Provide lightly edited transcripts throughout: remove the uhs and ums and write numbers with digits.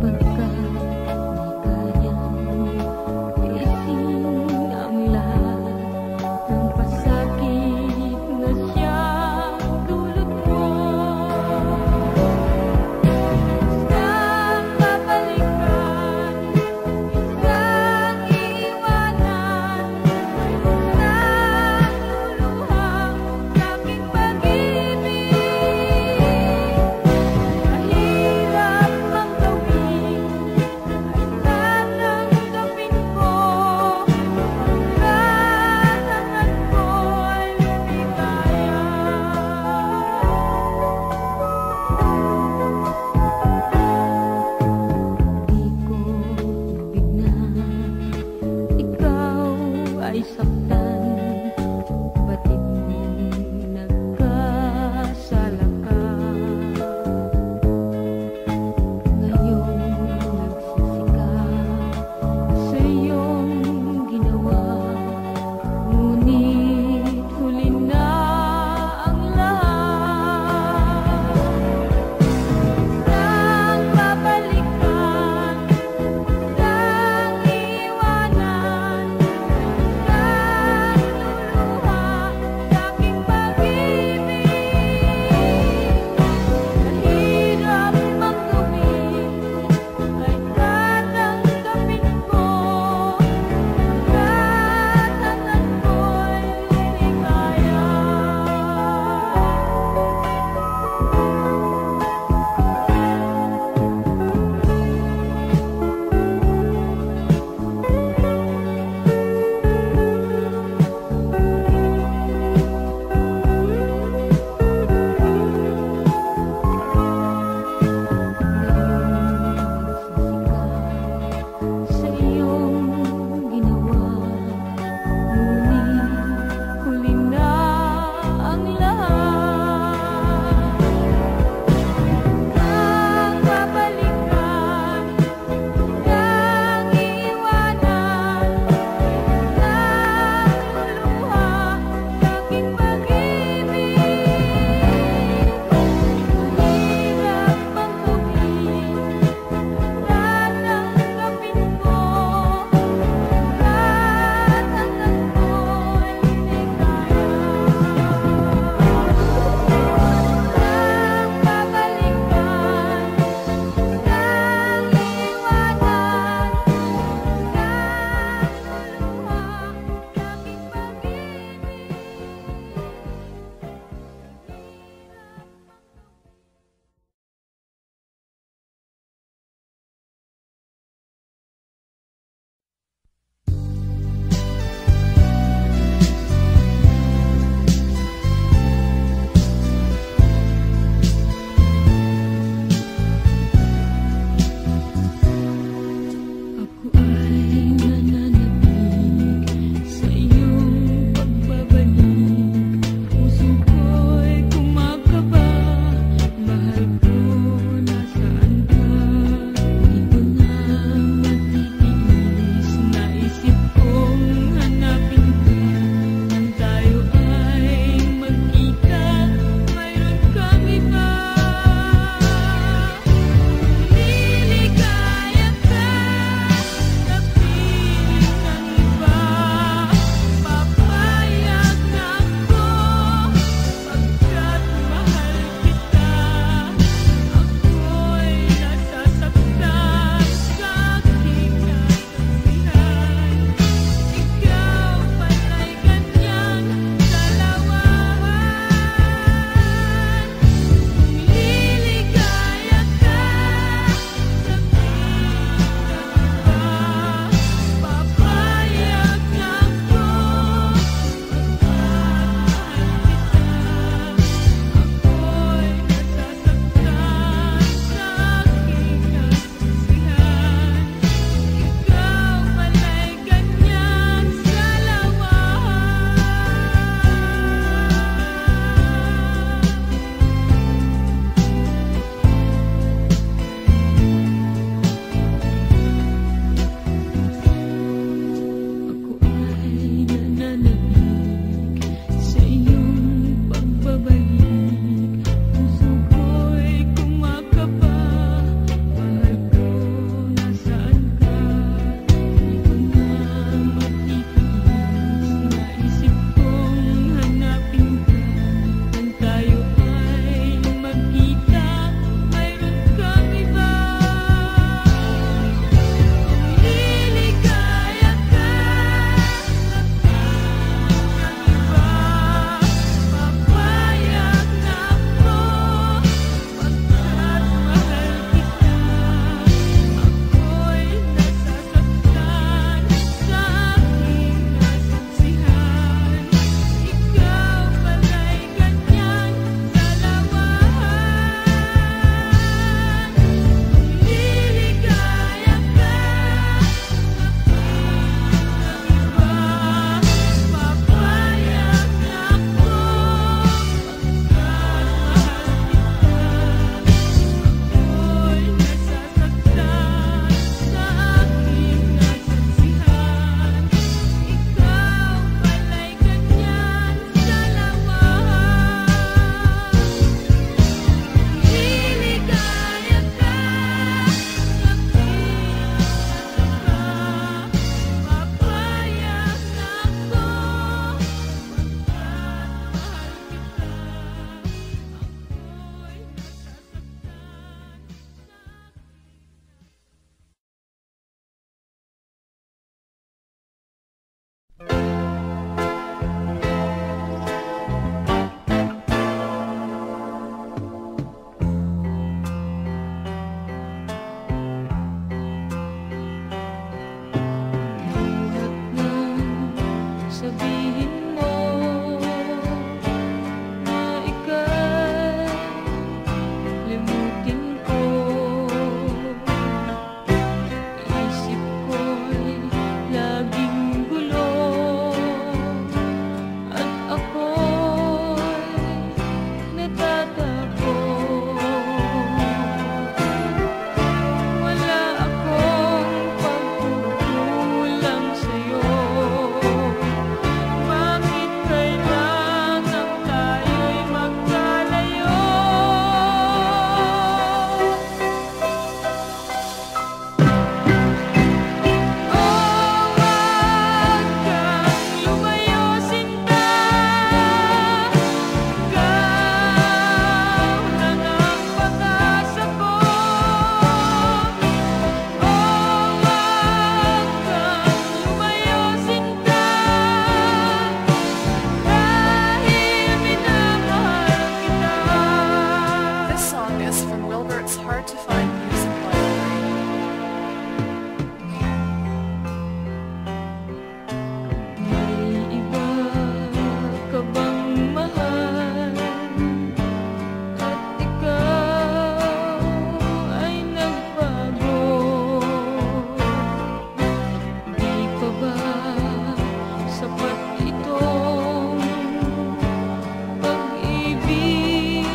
Pagkat di kayang world where it's hard to find music library. May iba ka bang mahal at ikaw ay nagbago? Di pa ba sapat itong pag-ibig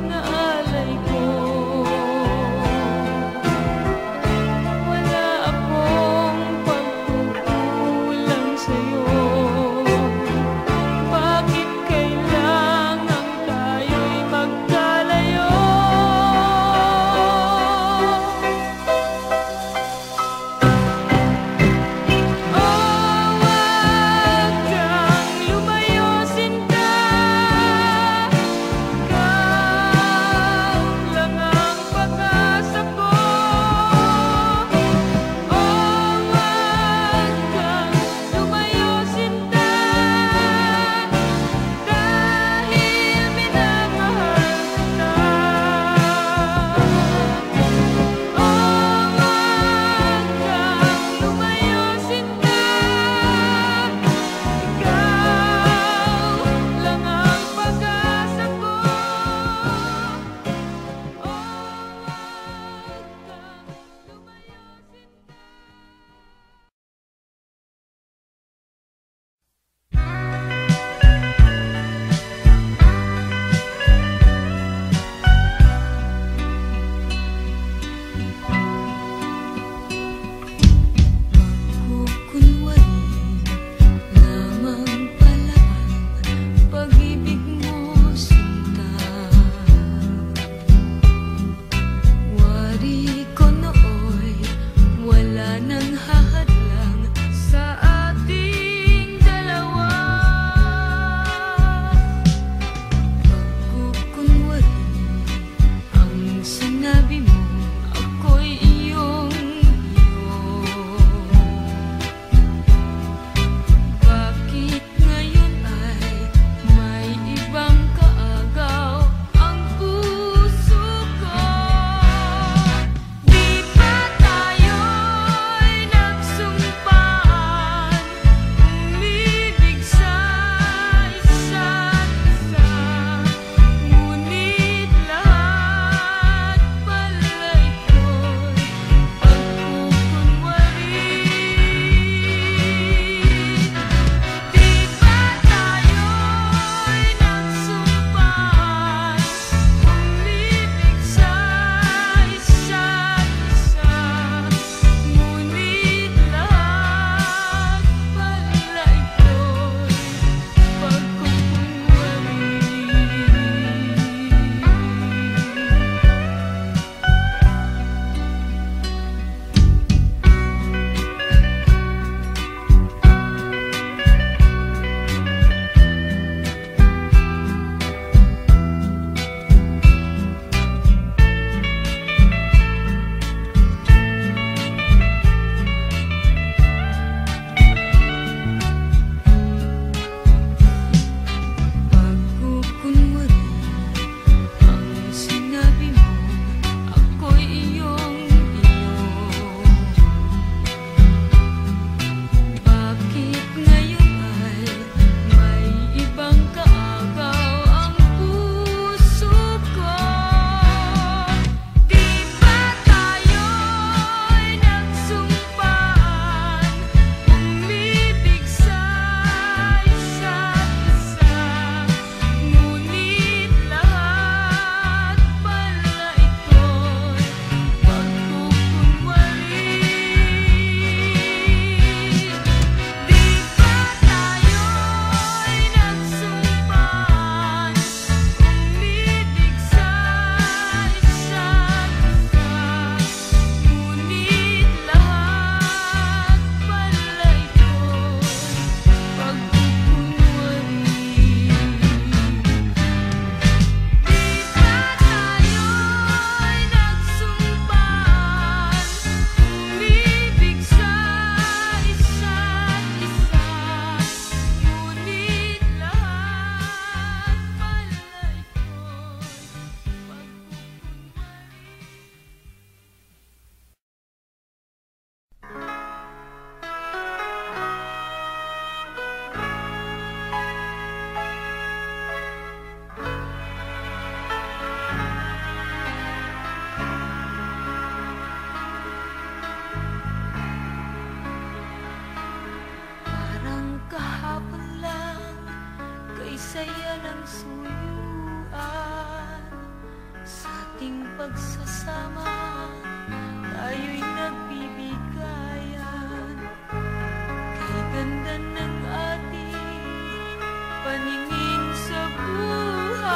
na alay ko? pagsasama, tayo'y nagbibigayan. Kay ganda ng ating paningin sa buhay,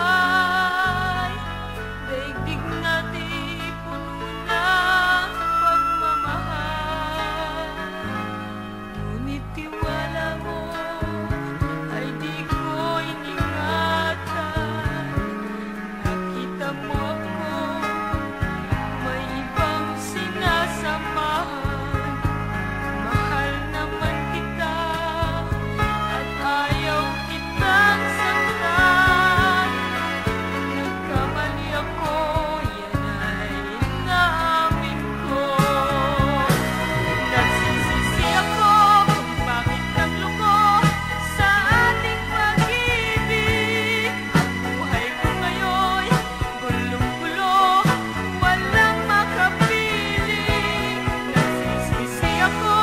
daigdig natin puno ng pagmamahal. Ngunit tiwala mo ay di ko iningatan. Nakita mo ako, may ibang sinasamahan. Mahal naman kita at ayaw kitang saktan. Nagkamali ako, yan ay inaamin ko. Nagsisisi ako kung bakit nagloko sa ating pag-ibig. Ang buhay ko ngayon, gulong-gulo, walang makapiling. Nagsisisi ako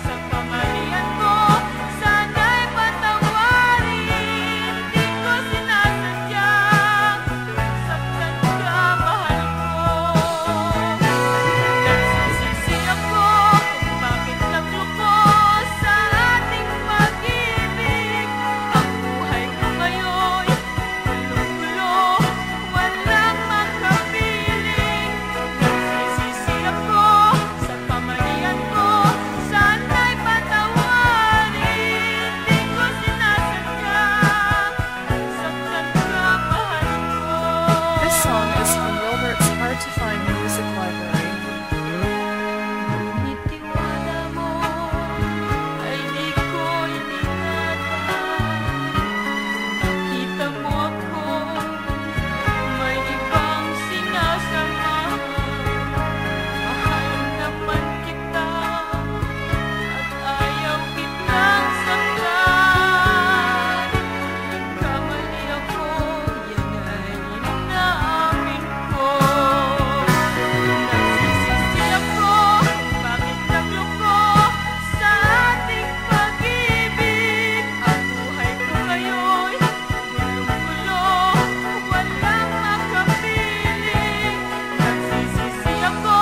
sa kamalian ko, sana'y patawarin. Di ko sinasadyang saktan ka, mahal ko. Nagsisisi ako kung bakit nagloko sa ating pag-ibig. Ang buhay ko ngayon, gulong-gulo, walang makapiling. Nagsisisi ako sa kamalian ko, sana'y patawarin. Di ko sinasadyang saktan ka, mahal ko. This song is from Robert's Hard to Find Music Library. Ngunit tiwala mo ay di ko iningatan. Nakita mo ako, may ibang sinasamahan. Mahal naman kita at ayaw kitang saktan. Nagkamali ako, yan ay inaamin ko. Nagsisisi ako kung bakit nagloko sa ating pag-ibig. Ang buhay ko ngayon, gulong-gulo, walang makapiling. Nagsisisi ako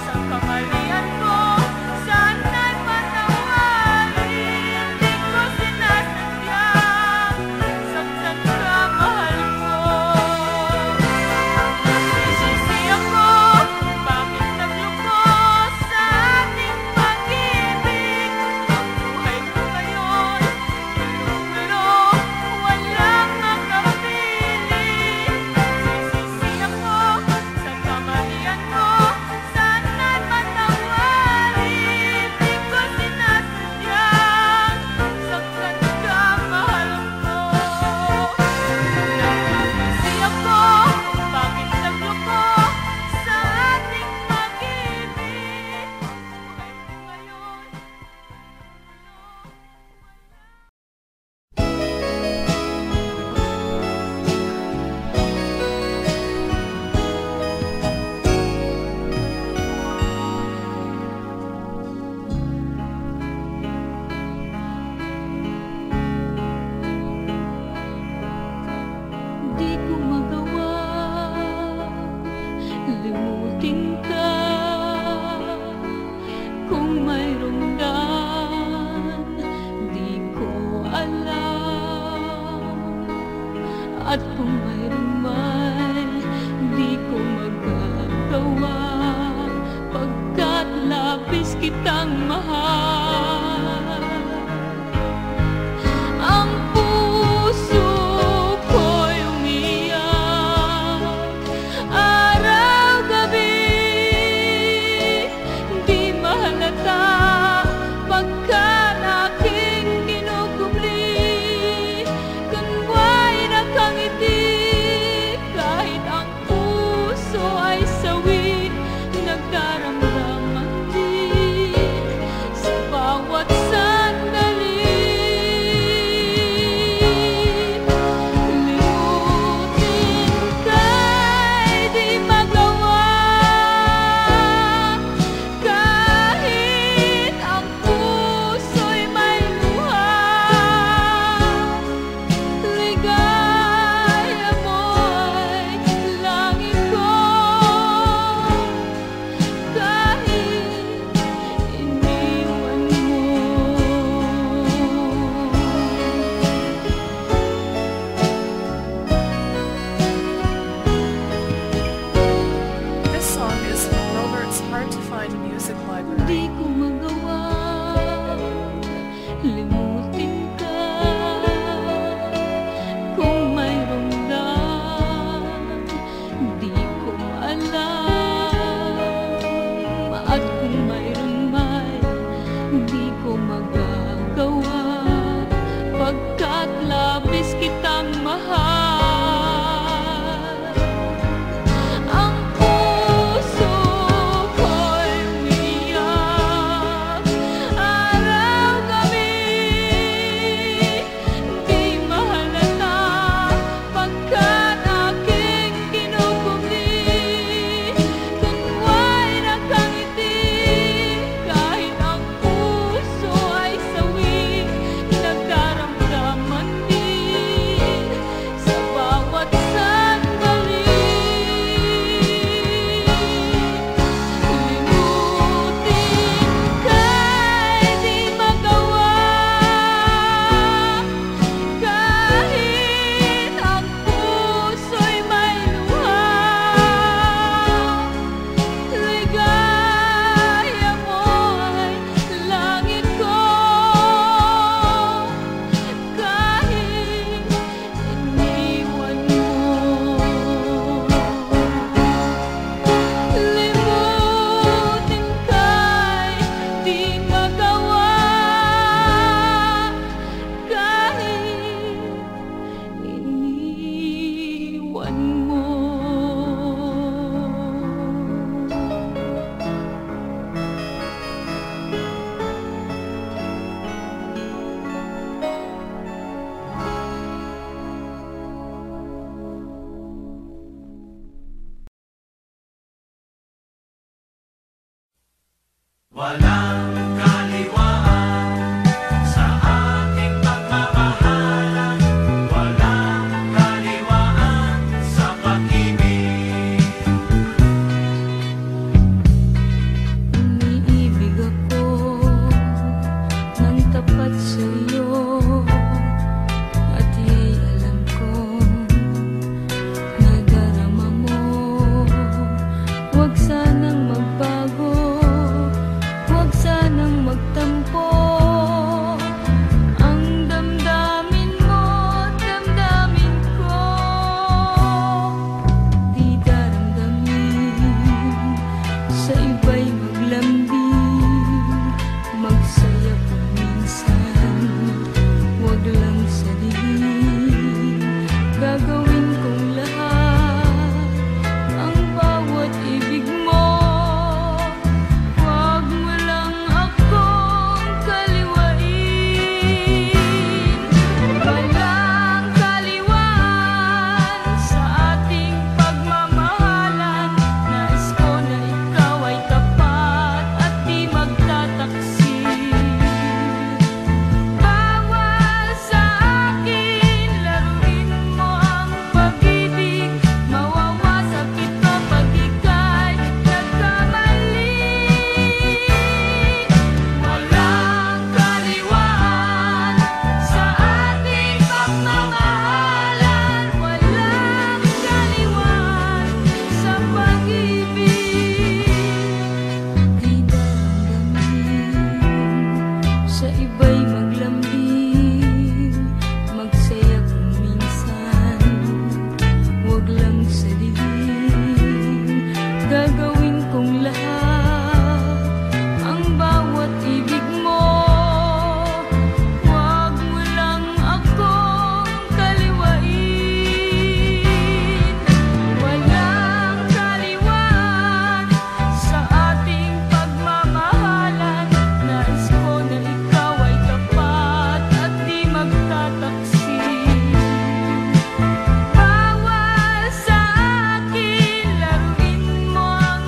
sa kamalian ko, sana'y patawarin. Di ko sinasadyang saktan ka, mahal ko. Nagsisisi ako kung bakit nagloko sa ating pag-ibig. Ang buhay ko ngayon, gulong-gulo, walang makapiling. Nagsisisi ako sa kamalian ko, sana'y patawarin. Di ko sinasadyang saktan ka, mahal ko. Nagsisisi ako kung bakit nagloko sa ating pag-ibig. Ang buhay ko ngayon, di ko magawa limutin ka. Kung mayroong daan, di ko alam. At kung mayroong may, di ko magagawa. Pagkat labis kitang mahal. Ang puso ko'y umiyak araw-gabi. Di mahalata pagkat aking kinukubli. Kunwa'y nakangiti kahit ang puso ay sawi. Nagdaramdaman din sa find music Di library. ko magawa limutin ka kung mayroong lang di ko alam at kung mayroon may di ko magagawa pagkat labis kitang mahal. Ang puso ko'y umiiyak araw-gabi, di mahalata pagkat aking kinukumi. Kunwa'y nakangiti kahit ang puso ay sawi, nagdaramdaman din sa bawat sandali. Limutin ka'y di magawa kahit ang puso'y may luha. Ligaya mo'y langit ko kahit iniwan mo. Limutin ka'y di magawa kahit iniwan mo. Walang kaliwaan sa ating pagmamahalan, walang kaliwaan sa pag-ibig. Umiibig ako ng tapat sa'yo at iya'y alam kong nadarama mo. Huwag sanang magbago, huwag sanang magtampo. Ang damdamin mo, damdamin ko. Di daramdamin sa iba'y maglambing, magsaya kung minsan, huwag lang sa dilim. Gagawin kong lahat, ang bawat ibig mo. Huwag mo lang akong kaliwain. Walang kaliwaan sa ating pagmamahalan. Nais ko na ikaw ay tapat at di magtataksil. Bawal sa akin laruin mo ang pag-ibig. Mawawasak ito pag ika'y nagkamali. Walang kaliwaan sa ating pagmamahalan. Walang kaliwaan sa pag-ibig. Di daramdamin sa iba'y maglambing, magsaya kung minsan, huwag lang sa dilim. Gagawin kong lahat, ang bawat ibig mo. Huwag mo lang akong kaliwain. Walang kaliwaan sa ating pagmamahalan. Nais ko na ikaw ay tapat at di magtataksil. Bawal sa akin laruin mo ang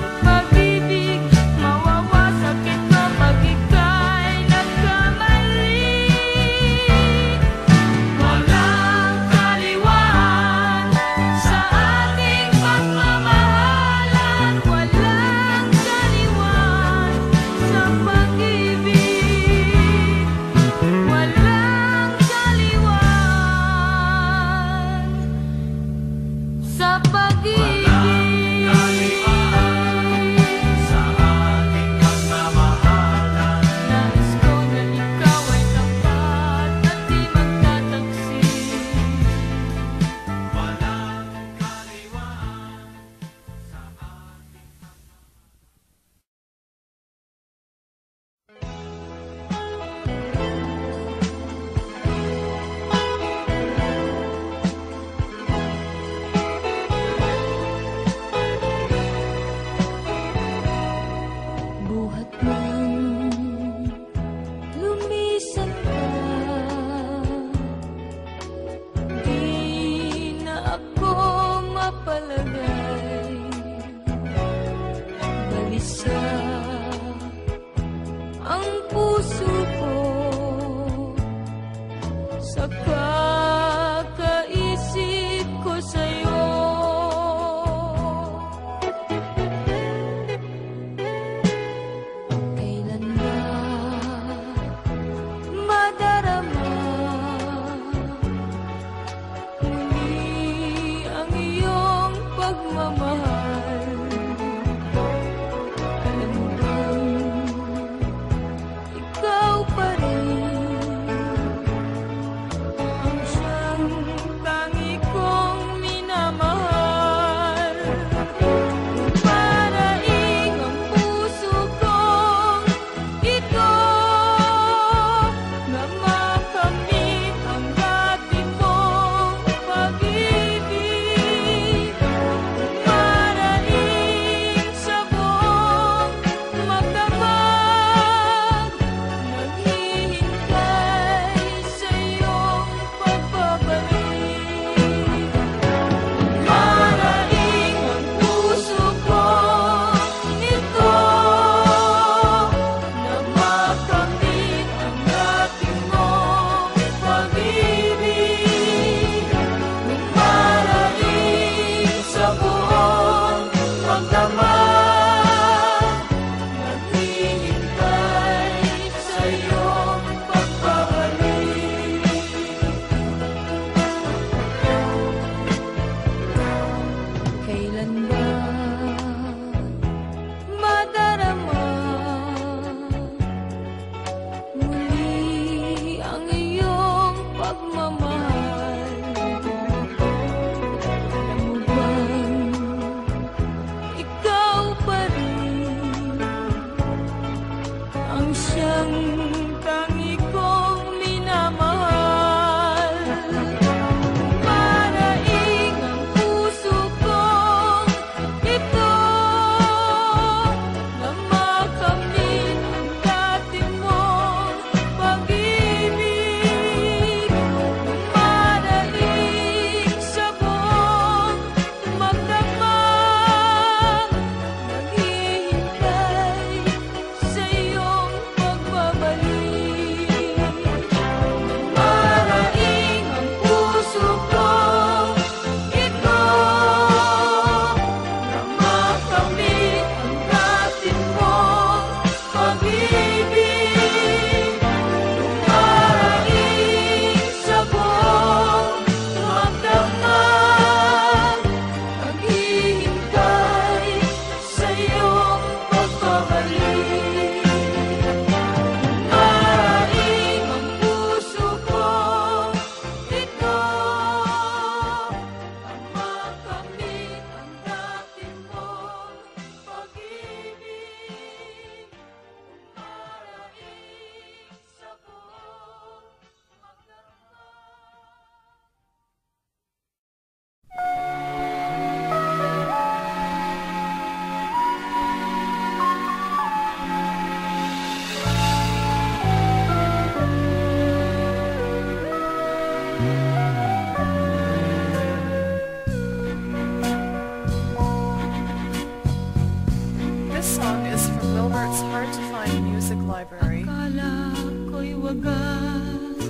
This song is from Wilbert's Hard to Find Music Library. Akala ko'y wagas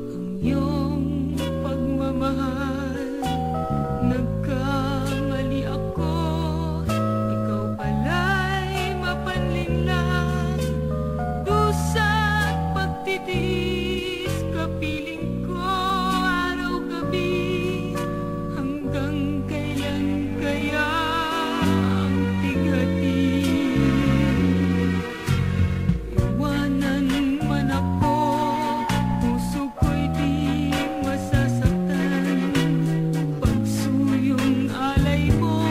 ang iyong pagmamahal. Nagkamali ako, ikaw pala'y mapanlinlang. Dusa't pagtitiis, kapiling ko araw-gabi. Hanggang kailan kaya ang tighatid? Iwanan man ako, puso ko'y di masasaktan. Pagsuyong alay mo,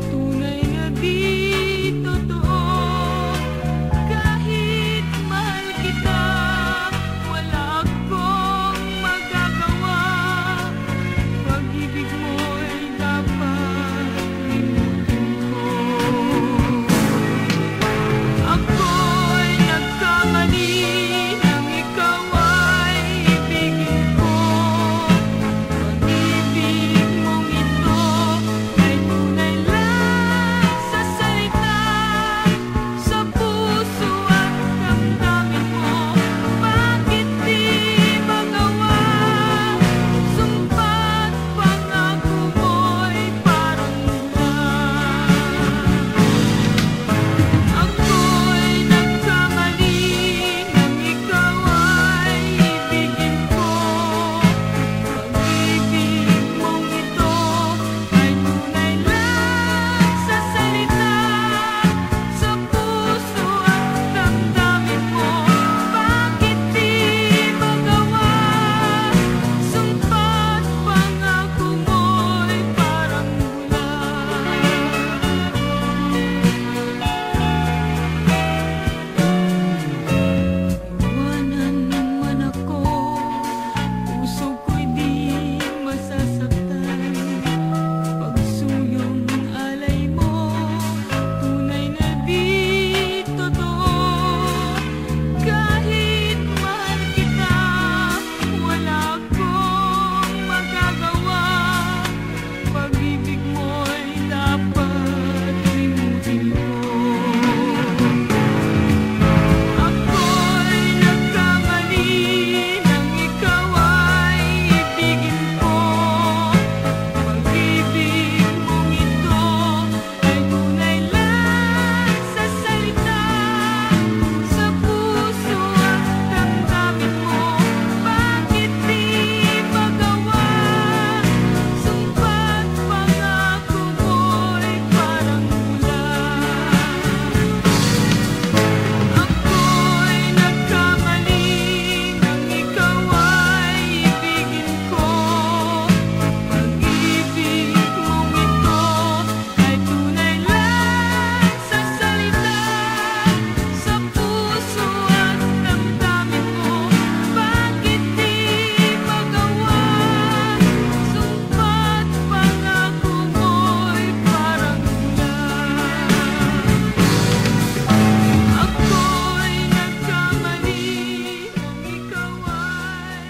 tunay na di totoo. Kahit mahal kita, wala akong magagawa. Pag-ibig mo'y dapat limutin ko. Ako'y nagkamali nang ikaw ay ibigin ko. Pag-ibig mong ito ay tunay lang sa salita. Sa puso at damdamin mo, bakit di magawa? Sumpat pangako mo'y parang ulan. Ako'y nagkamali nang ikaw ay ibigin ko. Pag-ibig mong ito ay tunay lang sa salita. Sa puso at damdamin mo, bakit di magawa? Sumpat pangako mo'y parang Iwanan man ako, puso ko'y di masasaktan. Pagsuyong alay mo, tunay na di totoo. Kahit mahal kita, wala akong magagawa. Pag-ibig mo'y dapat limutin ko. Ako'y nagkamali nang ikaw ay ibigin ko. Pag-ibig mong ito ay tunay lang sa salita. Sa puso at damdamin mo, bakit di magawa? Sumpat pangako mo'y parang ulan. Ako'y nagkamali nang ikaw ay ibigin ko. Pag-ibig mong ito ay tunay lang sa salita. Sa puso at damdamin mo, bakit di magawa? Sumpat pangako mo'y parang ulan. Ako'y nagkamali nang ikaw ay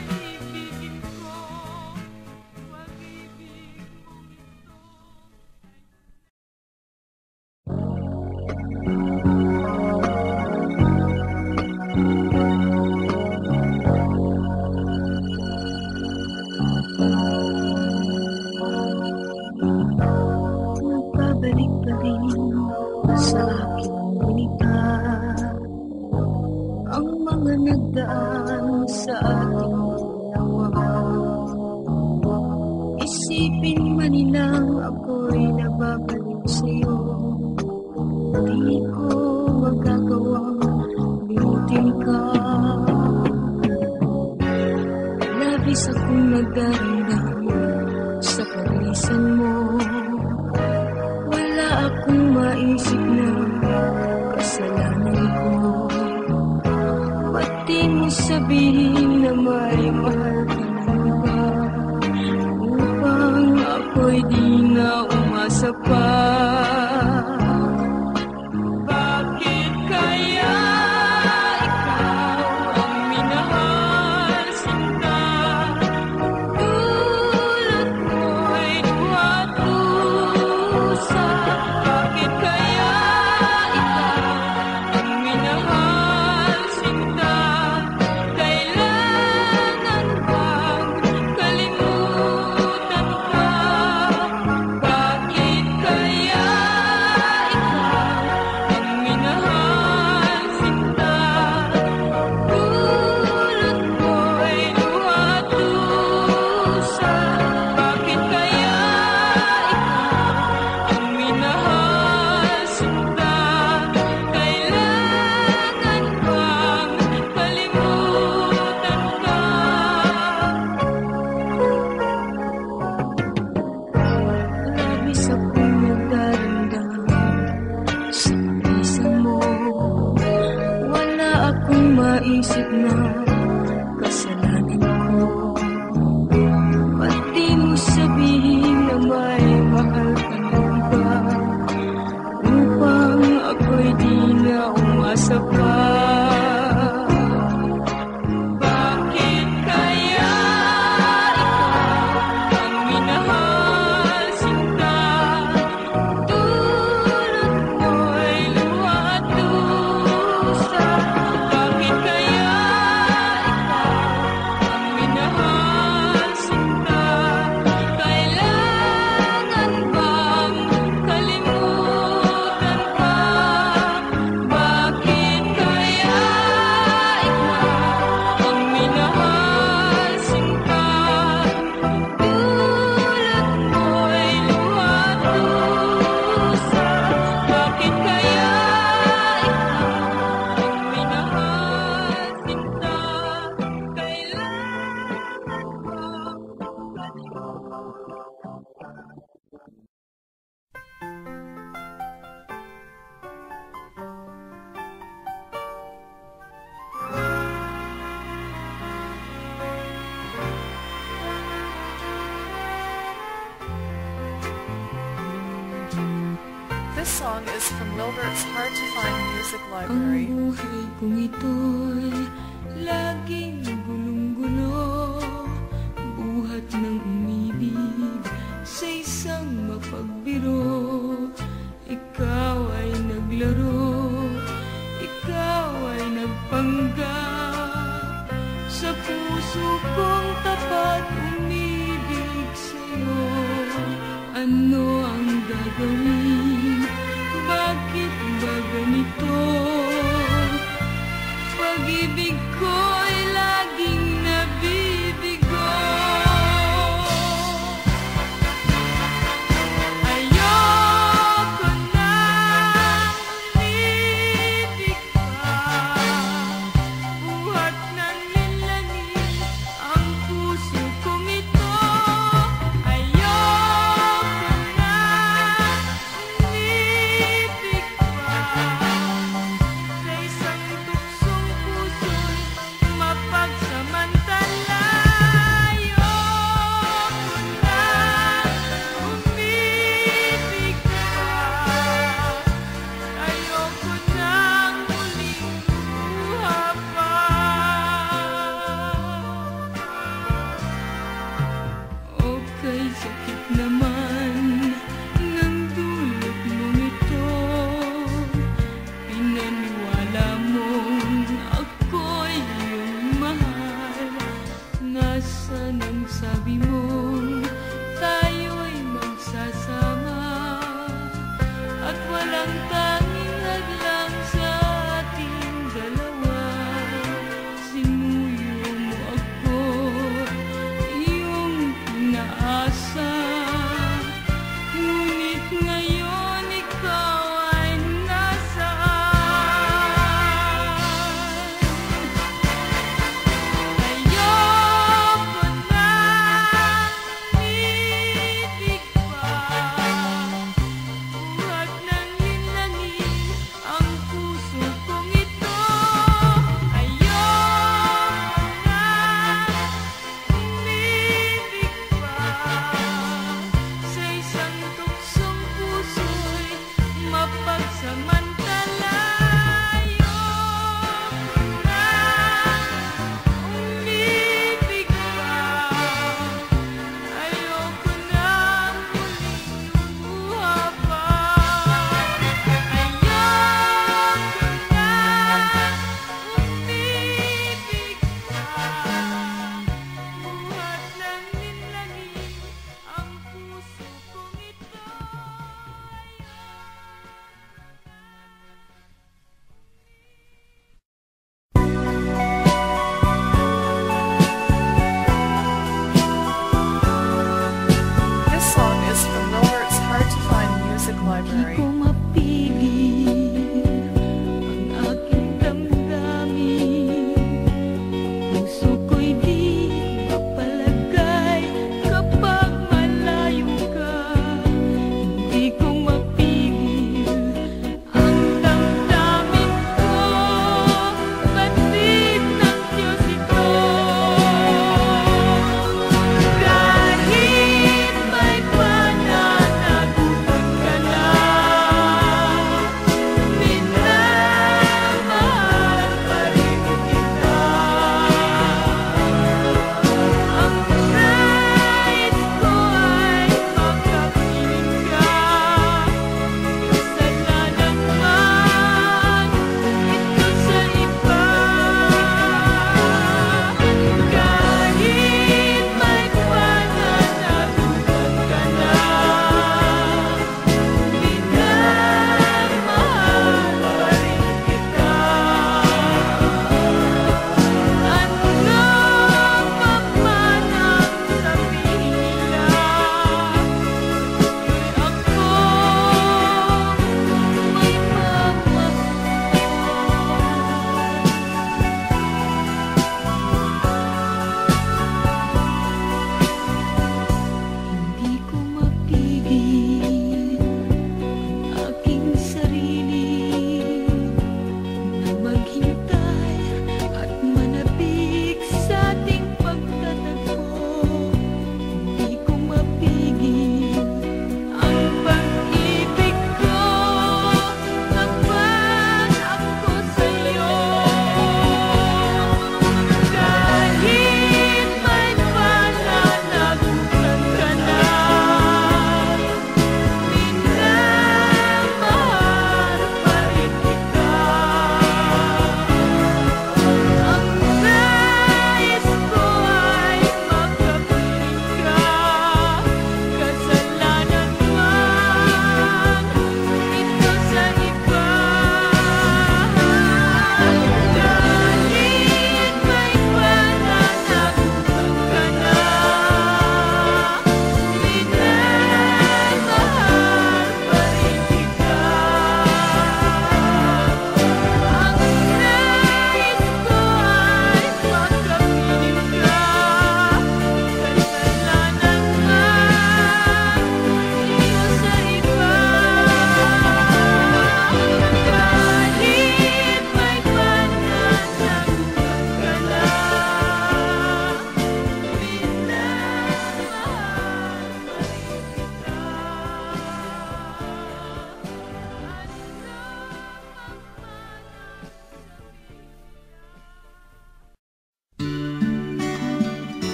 ibigin ko. Pag-ibig mong ito. Pabalik pa rin sa aking binita ang mga nagdaan sa ating dalawa. Isipin man nilang ako'y nababalik sa'yo, di ko magagawang limutin ka. Labis akong nagdaramdam sa paglisan mo. Wala akong maisip na kasalanan ko. Pati mo sabihin na may mahal ka na iba, upang ako'y di na umasa pa. Bakit kaya ikaw ang minahal, sinta? Tulad mo'y duwat-dusa. Bakit kaya Sa isang mo, wala akong maisip na kasalanan ko. Pati mo sabihin na may mahal ka na ba, upang ako'y di na umasa pa. Bakit kaya ikaw ang minahal sinta? Dulot mo'y luha at dusa. Bakit kaya ikaw ang minahal sinta? Kailangan bang kalimutan ka? Bakit kaya ikaw ang minahal sinta? Dulot mo'y luha at dusa. Bakit kaya ikaw ang minahal sinta? This song is from Wilbert's Hard to Find Music Ang Library. buhay kong ito'y laging gulong-gulo, buhat ng umibig sa isang mapagbiro. Ikaw ay naglaro, ikaw ay nagpanggap, sa puso kong tapat umibig sa'yo. Ano ang gagawin? Bakit ba ganito? Pag-ibig